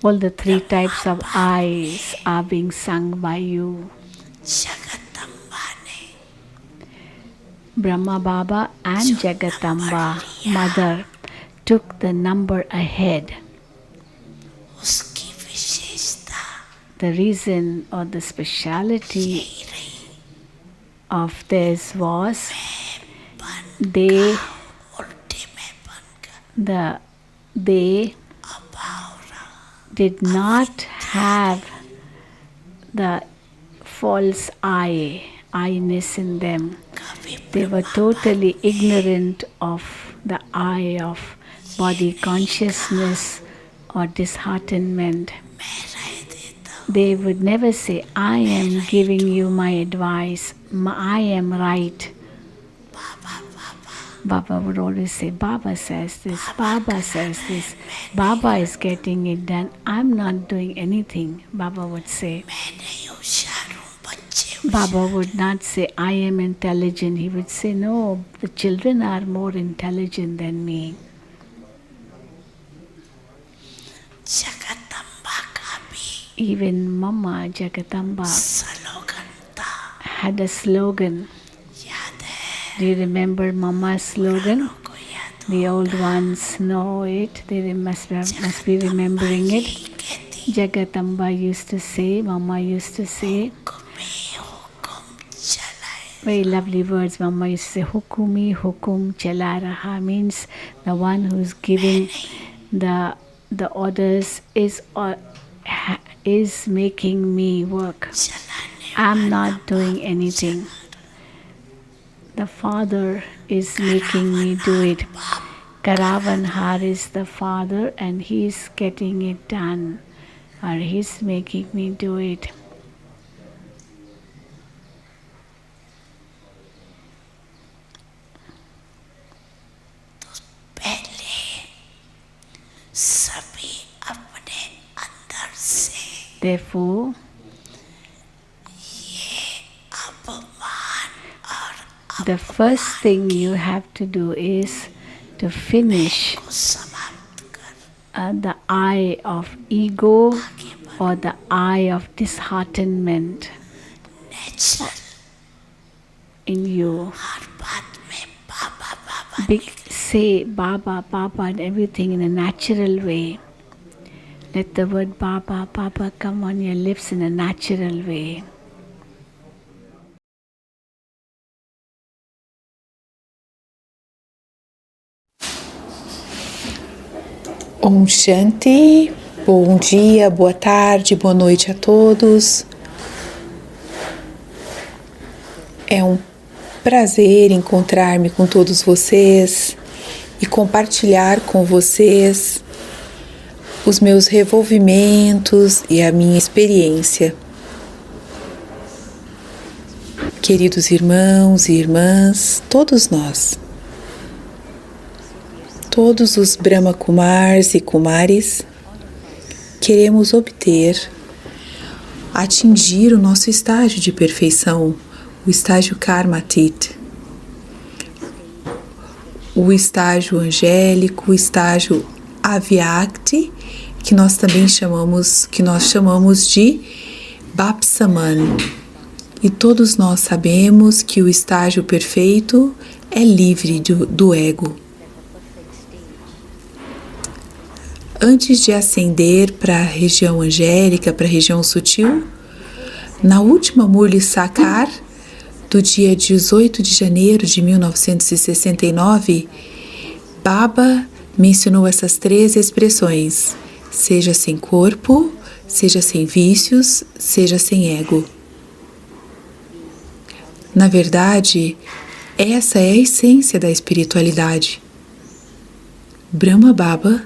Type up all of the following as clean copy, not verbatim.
All the three types of eyes are being sung by you. Brahma Baba and Jagatamba, Mother, took the number ahead. The reason or the speciality of this was they did not have the false eye-ness in them. They were totally ignorant of the eye of body consciousness or disheartenment. They would never say, I am giving you my advice, I am right. Baba would always say, Baba says this, Baba says this, Baba is getting it done, I'm not doing anything, Baba would say. Baba would not say, I am intelligent. He would say, no, the children are more intelligent than me. Even Mama Jagatamba had a slogan. Do you remember Mama's slogan? The old ones know it. They must be remembering it. Jagatamba used to say, Mama used to say, very lovely words. Mama used to say, Hukumi hukum chala raha, means the one who's giving the orders is making me work. I'm not doing anything. The Father is making me do it. Karavanhar is the Father and He's getting it done, or He's making me do it. Therefore, the first thing you have to do is to finish the eye of ego or the eye of disheartenment in you. Say Baba, Baba and everything in a natural way. Let the word Baba, Baba come on your lips in a natural way. Om Shanti, bom dia, boa tarde, boa noite a todos. É um prazer encontrar-me com todos vocês e compartilhar com vocês os meus revolvimentos e a minha experiência. Queridos irmãos e irmãs, todos nós, todos os Brahma Kumars e Kumaris, queremos atingir o nosso estágio de perfeição, o estágio Karmatit, o estágio angélico, o estágio Avyakti, que nós também chamamos de Bapsaman. E todos nós sabemos que o estágio perfeito é livre do ego. Antes de ascender para a região angélica, para a região sutil, na última Murli Sakar, do dia 18 de janeiro de 1969, Baba mencionou essas 3 expressões: seja sem corpo, seja sem vícios, seja sem ego. Na verdade, essa é a essência da espiritualidade. Brahma Baba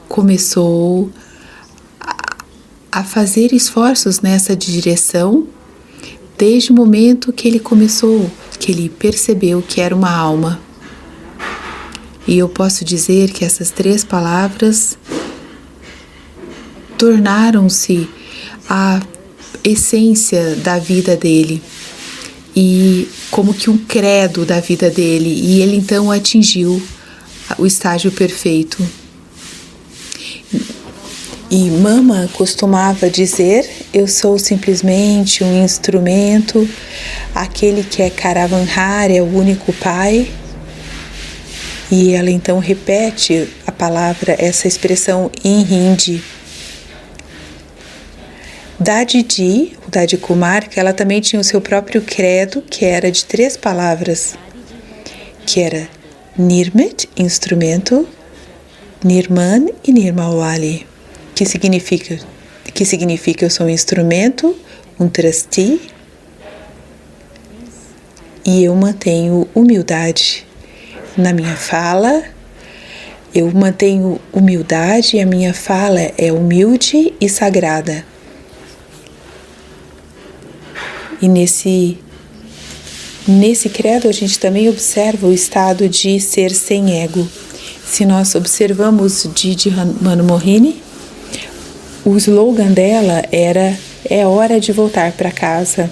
começou a fazer esforços nessa direção desde o momento que ele percebeu que era uma alma. E eu posso dizer que essas 3 palavras tornaram-se a essência da vida dele e como que um credo da vida dele, e ele então atingiu o estágio perfeito. E Mama costumava dizer: eu sou simplesmente um instrumento, aquele que é Karavanhar é o único pai. E ela então repete a palavra, essa expressão em Hindi. Dadiji, o Dadi Kumar, ela também tinha o seu próprio credo, que era de 3 palavras, que era Nirmit, instrumento, Nirman e Nirmalwali, que significa eu sou um instrumento, um trustee, e eu mantenho humildade na minha fala. Eu mantenho humildade e a minha fala é humilde e sagrada. E nesse credo a gente também observa o estado de ser sem ego. Se nós observamos Didi Manmohini, o slogan dela era: é hora de voltar para casa.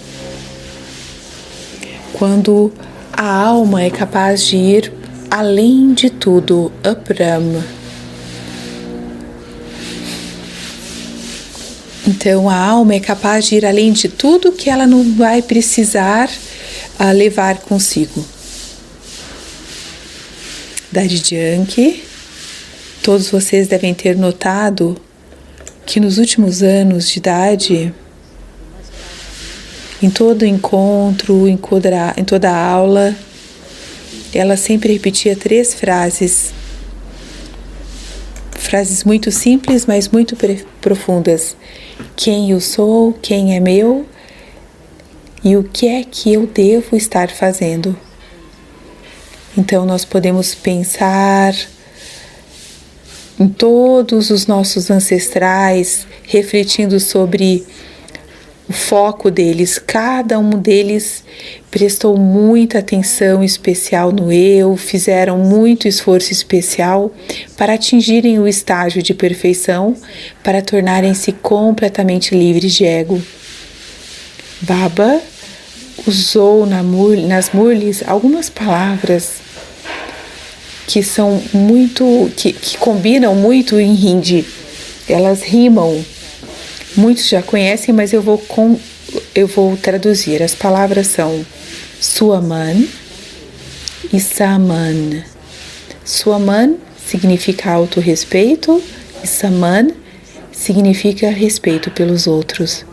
Quando a alma é capaz de ir além de tudo, Apram. Então a alma é capaz de ir além de tudo que ela não vai precisar levar consigo. Dadi Janki, todos vocês devem ter notado que nos últimos anos de idade, em todo encontro, em toda aula, ela sempre repetia 3 frases muito simples, mas muito profundas. Quem eu sou, quem é meu e o que é que eu devo estar fazendo. Então nós podemos pensar em todos os nossos ancestrais, refletindo sobre o foco deles. Cada um deles prestou muita atenção especial no eu, fizeram muito esforço especial para atingirem o estágio de perfeição, para tornarem-se completamente livres de ego. Baba usou nas Murlis algumas palavras que são muito, que combinam muito em Hindi. Elas rimam. Muitos já conhecem, mas eu vou traduzir. As palavras são Swaman e Saman. Swaman significa autorrespeito e Saman significa respeito pelos outros.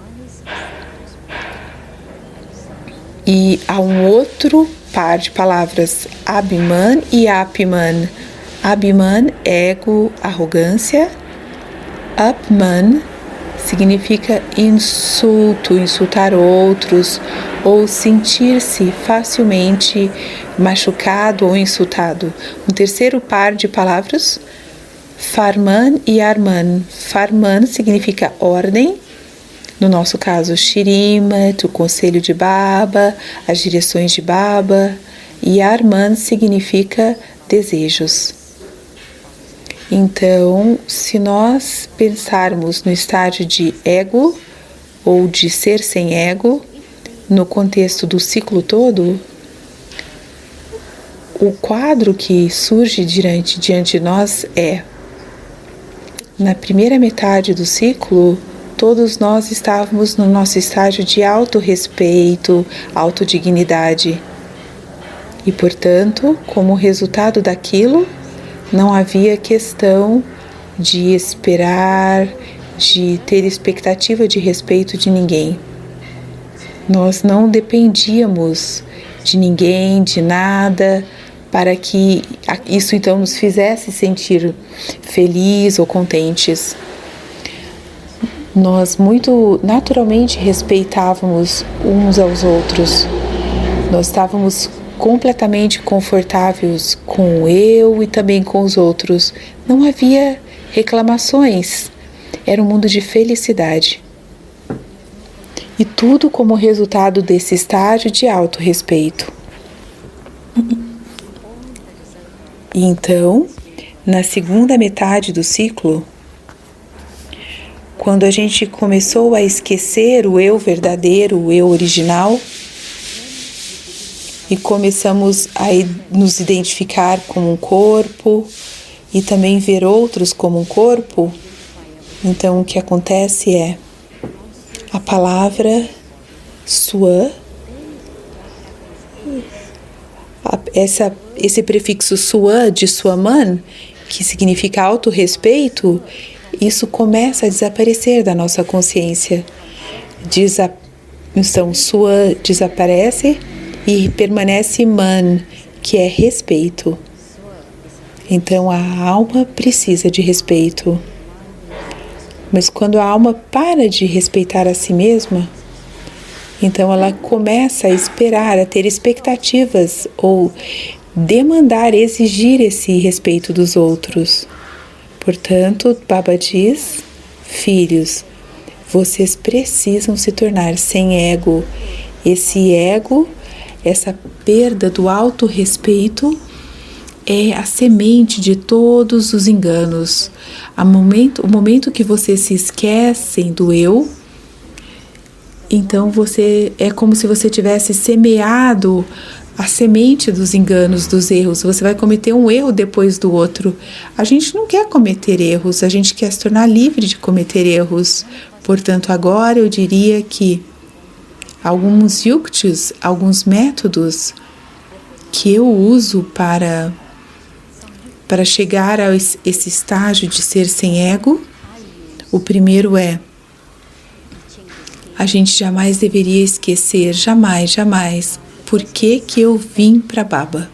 E há um outro par de palavras, Abhiman e Apman. Abhiman, ego, arrogância. Apman significa insulto, insultar outros ou sentir-se facilmente machucado ou insultado. Um terceiro par de palavras, Farman e Arman. Farman significa ordem, no nosso caso Shrimat, o conselho de Baba, as direções de Baba, e Arman significa desejos. Então, se nós pensarmos no estágio de ego ou de ser sem ego, no contexto do ciclo todo, o quadro que surge diante de nós é: na primeira metade do ciclo, todos nós estávamos no nosso estágio de autorrespeito, autodignidade. E, portanto, como resultado daquilo, não havia questão de esperar, de ter expectativa de respeito de ninguém. Nós não dependíamos de ninguém, de nada, para que isso então nos fizesse sentir felizes ou contentes. Nós muito naturalmente respeitávamos uns aos outros. Nós estávamos completamente confortáveis com o eu e também com os outros. Não havia reclamações. Era um mundo de felicidade. E tudo como resultado desse estágio de autorrespeito. E então, na segunda metade do ciclo, quando a gente começou a esquecer o eu verdadeiro, o eu original, e começamos a nos identificar como um corpo e também ver outros como um corpo, Então, o que acontece é a palavra sua, esse prefixo sua, de sua mãe, que significa autorrespeito, isso começa a desaparecer da nossa consciência. Então, sua desaparece e permanece man, que é respeito. Então, a alma precisa de respeito. Mas quando a alma para de respeitar a si mesma, então ela começa a esperar, a ter expectativas ou demandar, exigir esse respeito dos outros. Portanto, Baba diz, filhos, vocês precisam se tornar sem ego. Esse ego, essa perda do autorrespeito é a semente de todos os enganos. O momento que vocês se esquecem do eu, então é como se você tivesse semeado a semente dos enganos, dos erros. Você vai cometer um erro depois do outro. A gente não quer cometer erros, a gente quer se tornar livre de cometer erros. Portanto, agora eu diria que alguns yuktis, alguns métodos que eu uso para chegar a esse estágio de ser sem ego, o primeiro é: a gente jamais deveria esquecer, jamais, por que eu vim para Baba.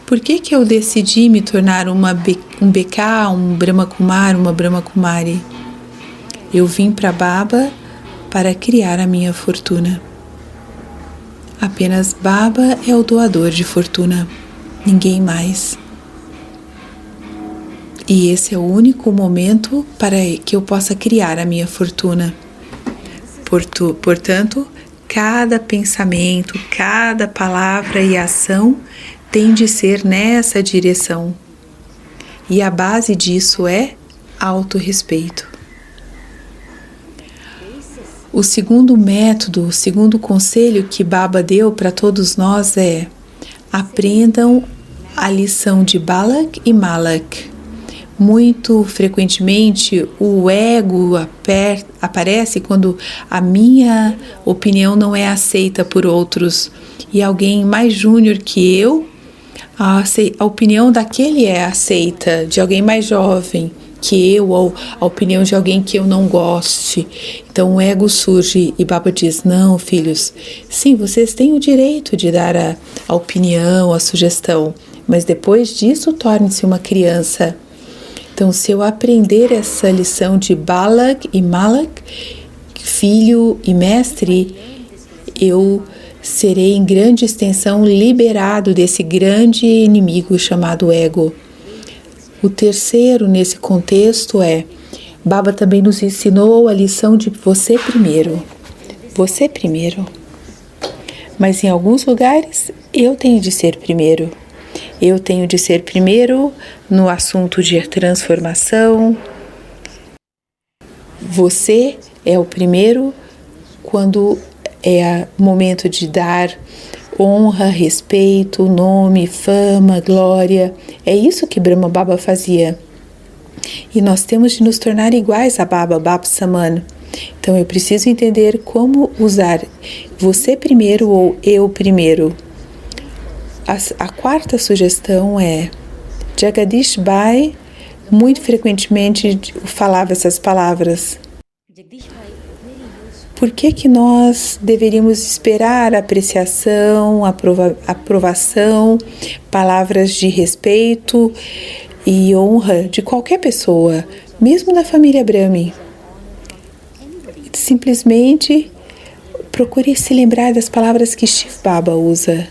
Por que eu decidi me tornar um BK, um Brahma Kumar, uma Brahma Kumari? Eu vim para Baba para criar a minha fortuna. Apenas Baba é o doador de fortuna, ninguém mais. E esse é o único momento para que eu possa criar a minha fortuna. Portanto, cada pensamento, cada palavra e ação tem de ser nessa direção. E a base disso é autorrespeito. O segundo método, o segundo conselho que Baba deu para todos nós é: aprendam a lição de Balak e Malak. Muito frequentemente o ego aparece quando a minha opinião não é aceita por outros e alguém mais júnior que eu, a opinião daquele é aceita, de alguém mais jovem que eu, ou a opinião de alguém que eu não goste. Então o ego surge e Baba diz: não, filhos, sim, vocês têm o direito de dar a opinião, a sugestão, mas depois disso torne-se uma criança. Então, se eu aprender essa lição de Balak e Malak, filho e mestre, eu serei em grande extensão liberado desse grande inimigo chamado ego. O terceiro nesse contexto é: Baba também nos ensinou a lição de você primeiro. Você primeiro. Mas em alguns lugares eu tenho de ser primeiro. Eu tenho de ser primeiro no assunto de transformação. Você é o primeiro quando é momento de dar honra, respeito, nome, fama, glória. É isso que Brahma Baba fazia. E nós temos de nos tornar iguais a Baba Saman. Então eu preciso entender como usar você primeiro ou eu primeiro. A quarta sugestão é: Jagadish Bai muito frequentemente falava essas palavras. Por que nós deveríamos esperar apreciação, aprovação, palavras de respeito e honra de qualquer pessoa, mesmo da família Brahmi? Simplesmente procure se lembrar das palavras que Shiv Baba usa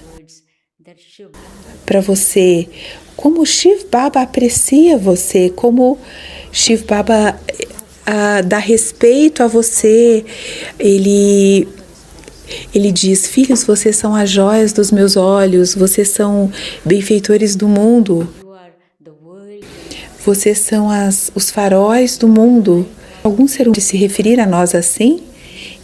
para você, como Shiv Baba aprecia você, como Shiv Baba dá respeito a você. Ele diz: filhos, vocês são as joias dos meus olhos, vocês são benfeitores do mundo, vocês são os faróis do mundo. Alguns serão de se referir a nós assim?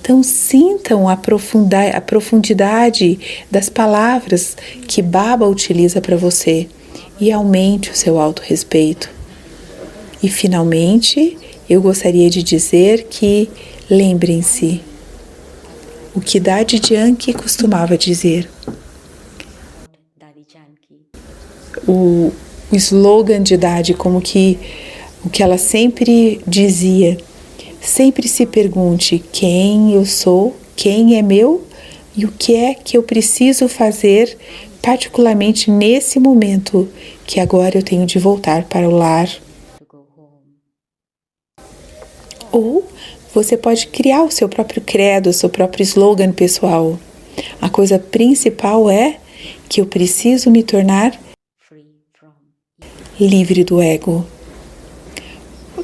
Então sintam a profundidade das palavras que Baba utiliza para você e aumente o seu autorrespeito. E finalmente, eu gostaria de dizer que lembrem-se o que Dadi Janki costumava dizer. O slogan de Dadi, como que o que ela sempre dizia. Sempre se pergunte quem eu sou, quem é meu e o que é que eu preciso fazer, particularmente nesse momento que agora eu tenho de voltar para o lar. Ou você pode criar o seu próprio credo, o seu próprio slogan pessoal. A coisa principal é que eu preciso me tornar livre do ego.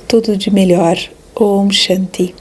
Tudo de melhor. Om Shanti.